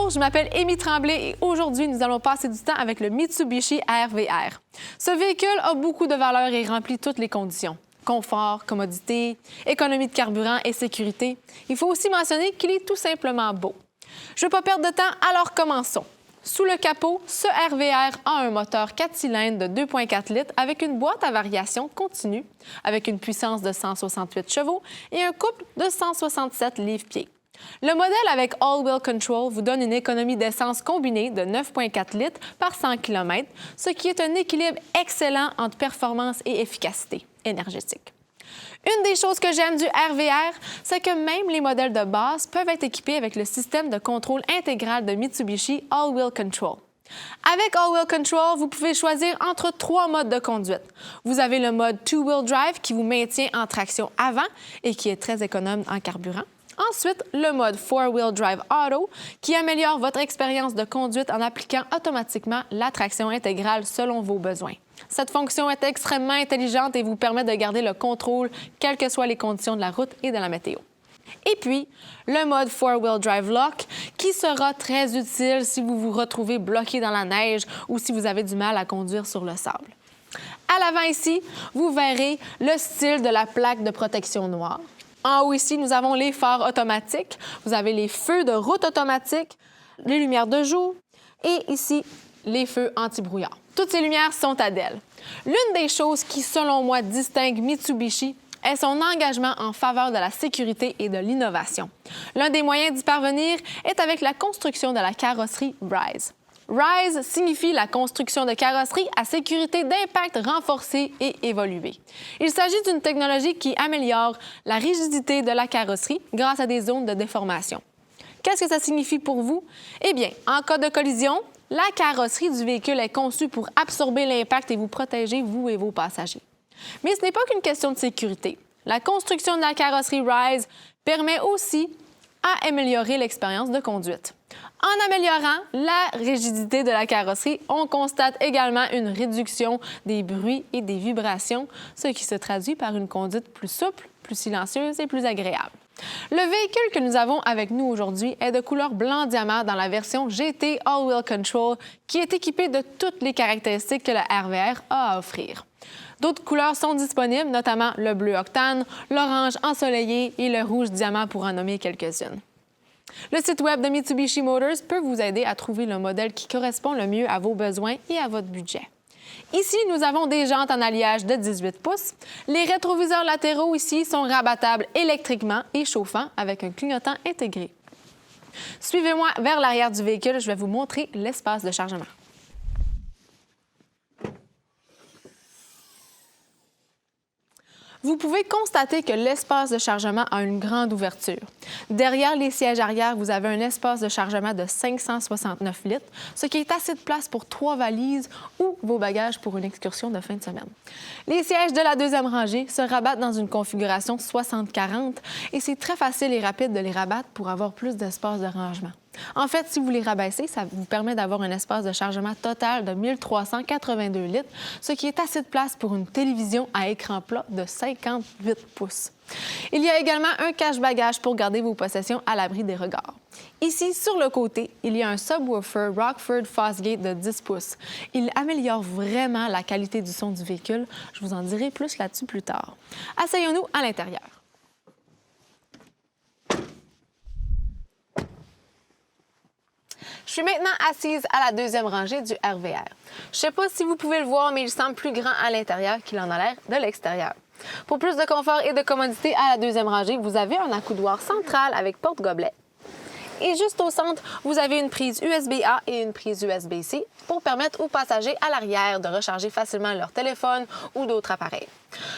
Bonjour, je m'appelle Amy Tremblay et aujourd'hui, nous allons passer du temps avec le Mitsubishi RVR. Ce véhicule a beaucoup de valeurs et remplit toutes les conditions. Confort, commodité, économie de carburant et sécurité. Il faut aussi mentionner qu'il est tout simplement beau. Je ne veux pas perdre de temps, alors commençons. Sous le capot, ce RVR a un moteur 4 cylindres de 2,4 litres avec une boîte à variation continue, avec une puissance de 168 chevaux et un couple de 167 livres-pieds. Le modèle avec All-Wheel Control vous donne une économie d'essence combinée de 9,4 litres par 100 km, ce qui est un équilibre excellent entre performance et efficacité énergétique. Une des choses que j'aime du RVR, c'est que même les modèles de base peuvent être équipés avec le système de contrôle intégral de Mitsubishi All-Wheel Control. Avec All-Wheel Control, vous pouvez choisir entre 3 modes de conduite. Vous avez le mode Two-Wheel Drive qui vous maintient en traction avant et qui est très économe en carburant. Ensuite, le mode Four-Wheel Drive Auto qui améliore votre expérience de conduite en appliquant automatiquement la traction intégrale selon vos besoins. Cette fonction est extrêmement intelligente et vous permet de garder le contrôle, quelles que soient les conditions de la route et de la météo. Et puis, le mode Four-Wheel Drive Lock, qui sera très utile si vous vous retrouvez bloqué dans la neige ou si vous avez du mal à conduire sur le sable. À l'avant ici, vous verrez le style de la plaque de protection noire. En haut ici, nous avons les phares automatiques. Vous avez les feux de route automatiques, les lumières de jour et ici, les feux anti-brouillard. Toutes ces lumières sont Adèle. L'une des choses qui, selon moi, distingue Mitsubishi est son engagement en faveur de la sécurité et de l'innovation. L'un des moyens d'y parvenir est avec la construction de la carrosserie RISE. RISE signifie la construction de carrosseries à sécurité d'impact renforcée et évoluée. Il s'agit d'une technologie qui améliore la rigidité de la carrosserie grâce à des zones de déformation. Qu'est-ce que ça signifie pour vous? Eh bien, en cas de collision, la carrosserie du véhicule est conçue pour absorber l'impact et vous protéger, vous et vos passagers. Mais ce n'est pas qu'une question de sécurité. La construction de la carrosserie RISE permet aussi à améliorer l'expérience de conduite. En améliorant la rigidité de la carrosserie, on constate également une réduction des bruits et des vibrations, ce qui se traduit par une conduite plus souple, plus silencieuse et plus agréable. Le véhicule que nous avons avec nous aujourd'hui est de couleur blanc diamant dans la version GT All-Wheel Control qui est équipée de toutes les caractéristiques que le RVR a à offrir. D'autres couleurs sont disponibles, notamment le bleu octane, l'orange ensoleillé et le rouge diamant pour en nommer quelques-unes. Le site web de Mitsubishi Motors peut vous aider à trouver le modèle qui correspond le mieux à vos besoins et à votre budget. Ici, nous avons des jantes en alliage de 18 pouces. Les rétroviseurs latéraux ici sont rabattables électriquement et chauffants avec un clignotant intégré. Suivez-moi vers l'arrière du véhicule, je vais vous montrer l'espace de chargement. Vous pouvez constater que l'espace de chargement a une grande ouverture. Derrière les sièges arrière, vous avez un espace de chargement de 569 litres, ce qui est assez de place pour 3 valises ou vos bagages pour une excursion de fin de semaine. Les sièges de la deuxième rangée se rabattent dans une configuration 60-40 et c'est très facile et rapide de les rabattre pour avoir plus d'espace de rangement. En fait, si vous les rabaissez, ça vous permet d'avoir un espace de chargement total de 1382 litres, ce qui est assez de place pour une télévision à écran plat de 58 pouces. Il y a également un cache-bagages pour garder vos possessions à l'abri des regards. Ici, sur le côté, il y a un subwoofer Rockford Fosgate de 10 pouces. Il améliore vraiment la qualité du son du véhicule. Je vous en dirai plus là-dessus plus tard. Asseyons-nous à l'intérieur. Je suis maintenant assise à la deuxième rangée du RVR. Je ne sais pas si vous pouvez le voir, mais il semble plus grand à l'intérieur qu'il en a l'air de l'extérieur. Pour plus de confort et de commodité à la deuxième rangée, vous avez un accoudoir central avec porte-gobelet. Et juste au centre, vous avez une prise USB-A et une prise USB-C pour permettre aux passagers à l'arrière de recharger facilement leur téléphone ou d'autres appareils.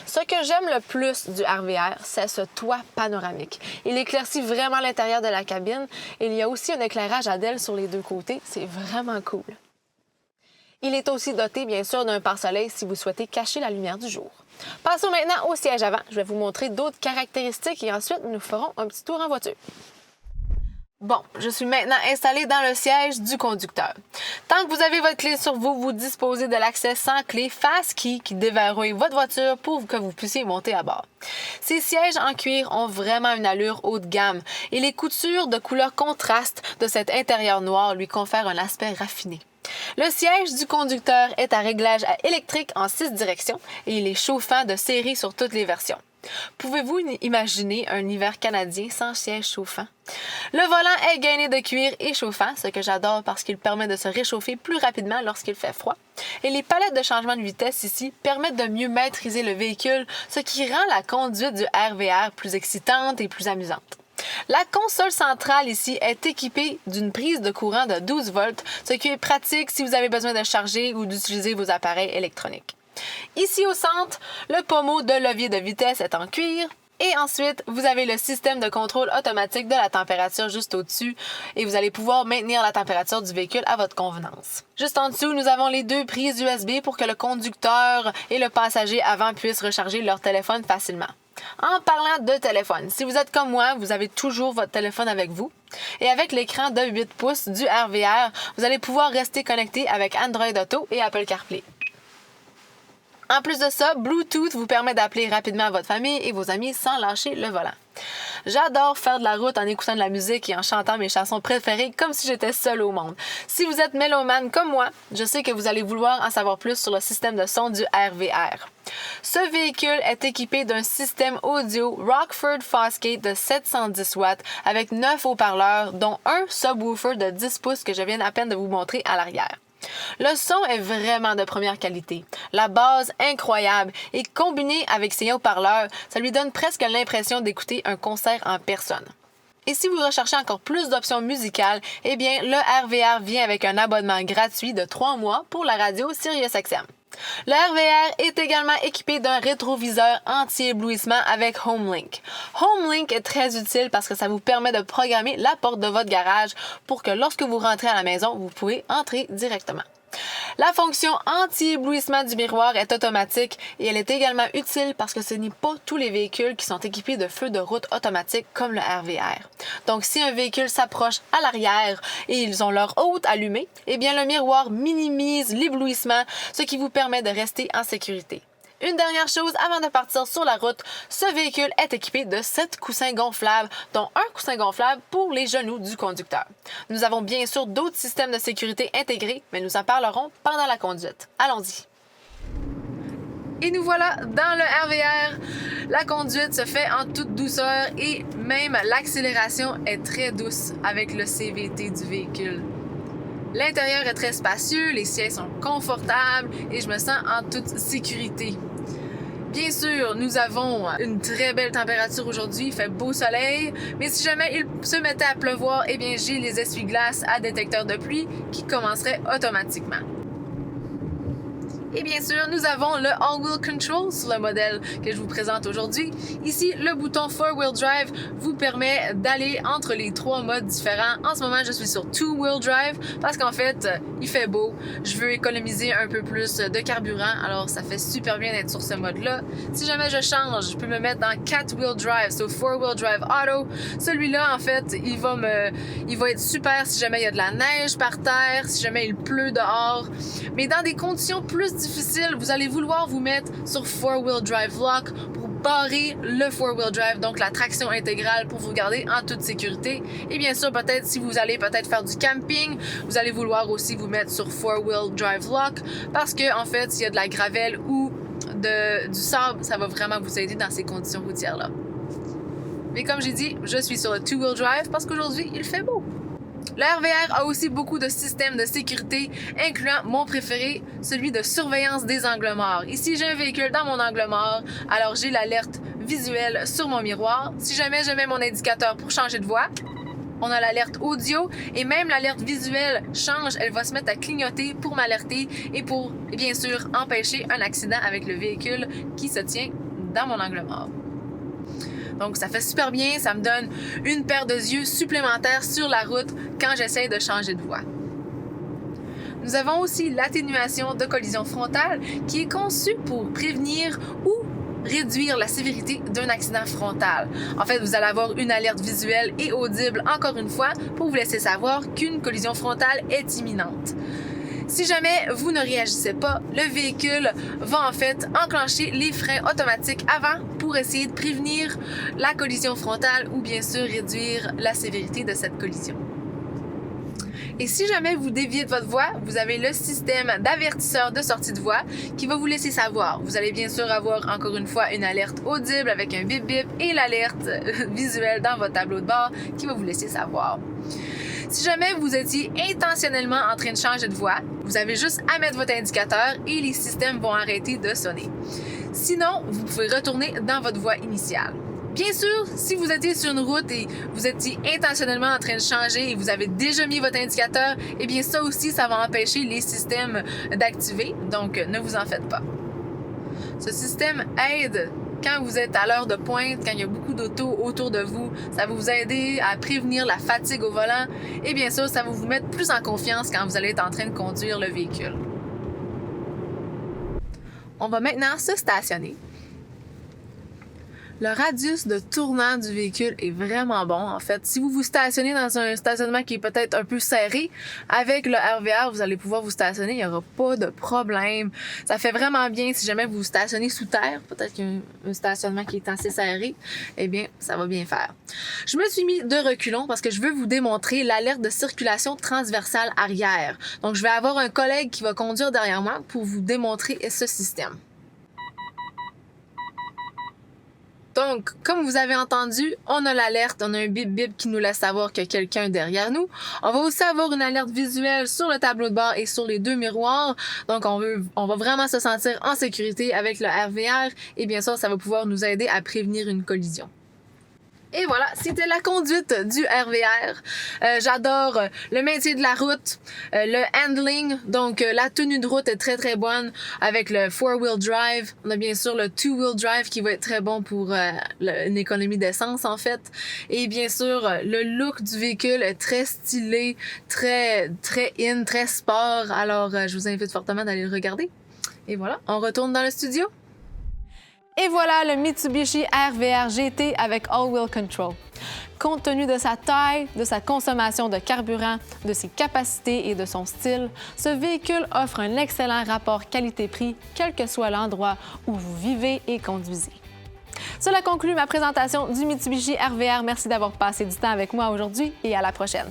Ce que j'aime le plus du RVR, c'est ce toit panoramique. Il éclaircit vraiment l'intérieur de la cabine et il y a aussi un éclairage Adèle sur les deux côtés. C'est vraiment cool. Il est aussi doté, bien sûr, d'un pare-soleil si vous souhaitez cacher la lumière du jour. Passons maintenant au siège avant. Je vais vous montrer d'autres caractéristiques et ensuite, nous ferons un petit tour en voiture. Bon, je suis maintenant installée dans le siège du conducteur. Tant que vous avez votre clé sur vous, vous disposez de l'accès sans clé Fast-Key qui déverrouille votre voiture pour que vous puissiez monter à bord. Ces sièges en cuir ont vraiment une allure haut de gamme et les coutures de couleur contraste de cet intérieur noir lui confèrent un aspect raffiné. Le siège du conducteur est à réglage électrique en 6 directions et il est chauffant de série sur toutes les versions. Pouvez-vous imaginer un hiver canadien sans siège chauffant? Le volant est gainé de cuir et chauffant, ce que j'adore parce qu'il permet de se réchauffer plus rapidement lorsqu'il fait froid. Et les palettes de changement de vitesse ici permettent de mieux maîtriser le véhicule, ce qui rend la conduite du RVR plus excitante et plus amusante. La console centrale ici est équipée d'une prise de courant de 12 volts, ce qui est pratique si vous avez besoin de charger ou d'utiliser vos appareils électroniques. Ici au centre, le pommeau de levier de vitesse est en cuir. Et ensuite, vous avez le système de contrôle automatique de la température juste au-dessus et vous allez pouvoir maintenir la température du véhicule à votre convenance. Juste en dessous, nous avons les 2 prises USB pour que le conducteur et le passager avant puissent recharger leur téléphone facilement. En parlant de téléphone, si vous êtes comme moi, vous avez toujours votre téléphone avec vous. Et avec l'écran de 8 pouces du RVR, vous allez pouvoir rester connecté avec Android Auto et Apple CarPlay. En plus de ça, Bluetooth vous permet d'appeler rapidement votre famille et vos amis sans lâcher le volant. J'adore faire de la route en écoutant de la musique et en chantant mes chansons préférées comme si j'étais seule au monde. Si vous êtes mélomane comme moi, je sais que vous allez vouloir en savoir plus sur le système de son du RVR. Ce véhicule est équipé d'un système audio Rockford Fosgate de 710 watts avec 9 haut-parleurs, dont un subwoofer de 10 pouces que je viens à peine de vous montrer à l'arrière. Le son est vraiment de première qualité. La basse incroyable et combiné avec ses haut-parleurs, ça lui donne presque l'impression d'écouter un concert en personne. Et si vous recherchez encore plus d'options musicales, eh bien le RVR vient avec un abonnement gratuit de 3 mois pour la radio SiriusXM. Le RVR est également équipé d'un rétroviseur anti-éblouissement avec HomeLink. HomeLink est très utile parce que ça vous permet de programmer la porte de votre garage pour que lorsque vous rentrez à la maison, vous pouvez entrer directement. La fonction anti-éblouissement du miroir est automatique et elle est également utile parce que ce n'est pas tous les véhicules qui sont équipés de feux de route automatique comme le RVR. Donc, si un véhicule s'approche à l'arrière et ils ont leur hôte allumée, eh bien le miroir minimise l'éblouissement, ce qui vous permet de rester en sécurité. Une dernière chose, avant de partir sur la route, ce véhicule est équipé de 7 coussins gonflables, dont un coussin gonflable pour les genoux du conducteur. Nous avons bien sûr d'autres systèmes de sécurité intégrés, mais nous en parlerons pendant la conduite. Allons-y! Et nous voilà dans le RVR. La conduite se fait en toute douceur et même l'accélération est très douce avec le CVT du véhicule. L'intérieur est très spacieux, les sièges sont confortables et je me sens en toute sécurité. Bien sûr, nous avons une très belle température aujourd'hui, il fait beau soleil, mais si jamais il se mettait à pleuvoir, eh bien j'ai les essuie-glaces à détecteur de pluie qui commenceraient automatiquement. Et bien sûr, nous avons le All-Wheel Control sur le modèle que je vous présente aujourd'hui. Ici, le bouton 4-Wheel Drive vous permet d'aller entre les 3 modes différents. En ce moment, je suis sur 2-Wheel Drive parce qu'en fait, il fait beau. Je veux économiser un peu plus de carburant, alors ça fait super bien d'être sur ce mode-là. Si jamais je change, je peux me mettre dans 4-Wheel Drive, so 4-Wheel Drive Auto. Celui-là, en fait, il va être super si jamais il y a de la neige par terre, si jamais il pleut dehors. Mais dans des conditions plus difficile, vous allez vouloir vous mettre sur 4-Wheel Drive Lock pour barrer le 4-Wheel Drive, donc la traction intégrale pour vous garder en toute sécurité. Et bien sûr, peut-être si vous allez faire du camping, vous allez vouloir aussi vous mettre sur 4-Wheel Drive Lock parce que en fait, s'il y a de la gravelle ou du sable, ça va vraiment vous aider dans ces conditions routières-là. Mais comme j'ai dit, je suis sur le 2-Wheel Drive parce qu'aujourd'hui, il fait beau. Le RVR a aussi beaucoup de systèmes de sécurité, incluant mon préféré, celui de surveillance des angles morts. Ici, j'ai un véhicule dans mon angle mort, alors j'ai l'alerte visuelle sur mon miroir. Si jamais je mets mon indicateur pour changer de voie, on a l'alerte audio et même l'alerte visuelle change, elle va se mettre à clignoter pour m'alerter et pour, bien sûr, empêcher un accident avec le véhicule qui se tient dans mon angle mort. Donc, ça fait super bien, ça me donne une paire de yeux supplémentaires sur la route quand j'essaie de changer de voie. Nous avons aussi l'atténuation de collision frontale qui est conçue pour prévenir ou réduire la sévérité d'un accident frontal. En fait, vous allez avoir une alerte visuelle et audible, encore une fois, pour vous laisser savoir qu'une collision frontale est imminente. Si jamais vous ne réagissez pas, le véhicule va en fait enclencher les freins automatiques avant pour essayer de prévenir la collision frontale ou bien sûr réduire la sévérité de cette collision. Et si jamais vous déviez de votre voie, vous avez le système d'avertisseur de sortie de voie qui va vous laisser savoir. Vous allez bien sûr avoir encore une fois une alerte audible avec un bip bip et l'alerte visuelle dans votre tableau de bord qui va vous laisser savoir. Si jamais vous étiez intentionnellement en train de changer de voie, vous avez juste à mettre votre indicateur et les systèmes vont arrêter de sonner. Sinon, vous pouvez retourner dans votre voie initiale. Bien sûr, si vous étiez sur une route et vous étiez intentionnellement en train de changer et vous avez déjà mis votre indicateur, eh bien ça aussi, ça va empêcher les systèmes d'activer, donc ne vous en faites pas. Ce système aide quand vous êtes à l'heure de pointe, quand il y a beaucoup d'autos autour de vous, ça va vous aider à prévenir la fatigue au volant et bien sûr, ça va vous mettre plus en confiance quand vous allez être en train de conduire le véhicule. On va maintenant se stationner. Le radius de tournant du véhicule est vraiment bon, en fait. Si vous vous stationnez dans un stationnement qui est peut-être un peu serré, avec le RVR, vous allez pouvoir vous stationner, il n'y aura pas de problème. Ça fait vraiment bien si jamais vous vous stationnez sous terre, peut-être qu'il y a un stationnement qui est assez serré, eh bien, ça va bien faire. Je me suis mis de reculons parce que je veux vous démontrer l'alerte de circulation transversale arrière. Donc, je vais avoir un collègue qui va conduire derrière moi pour vous démontrer ce système. Donc, comme vous avez entendu, on a l'alerte, on a un bip-bip qui nous laisse savoir qu'il y a quelqu'un derrière nous. On va aussi avoir une alerte visuelle sur le tableau de bord et sur les deux miroirs. Donc, on va vraiment se sentir en sécurité avec le RVR et bien sûr, ça va pouvoir nous aider à prévenir une collision. Et voilà, c'était la conduite du RVR. J'adore le maintien de la route, le handling, donc la tenue de route est très très bonne avec le 4-wheel drive. On a bien sûr le 2-wheel drive qui va être très bon pour une économie d'essence en fait. Et bien sûr, le look du véhicule est très stylé, très in, très sport. Alors, je vous invite fortement d'aller le regarder. Et voilà, on retourne dans le studio. Et voilà le Mitsubishi RVR GT avec All-Wheel Control. Compte tenu de sa taille, de sa consommation de carburant, de ses capacités et de son style, ce véhicule offre un excellent rapport qualité-prix, quel que soit l'endroit où vous vivez et conduisez. Cela conclut ma présentation du Mitsubishi RVR. Merci d'avoir passé du temps avec moi aujourd'hui et à la prochaine.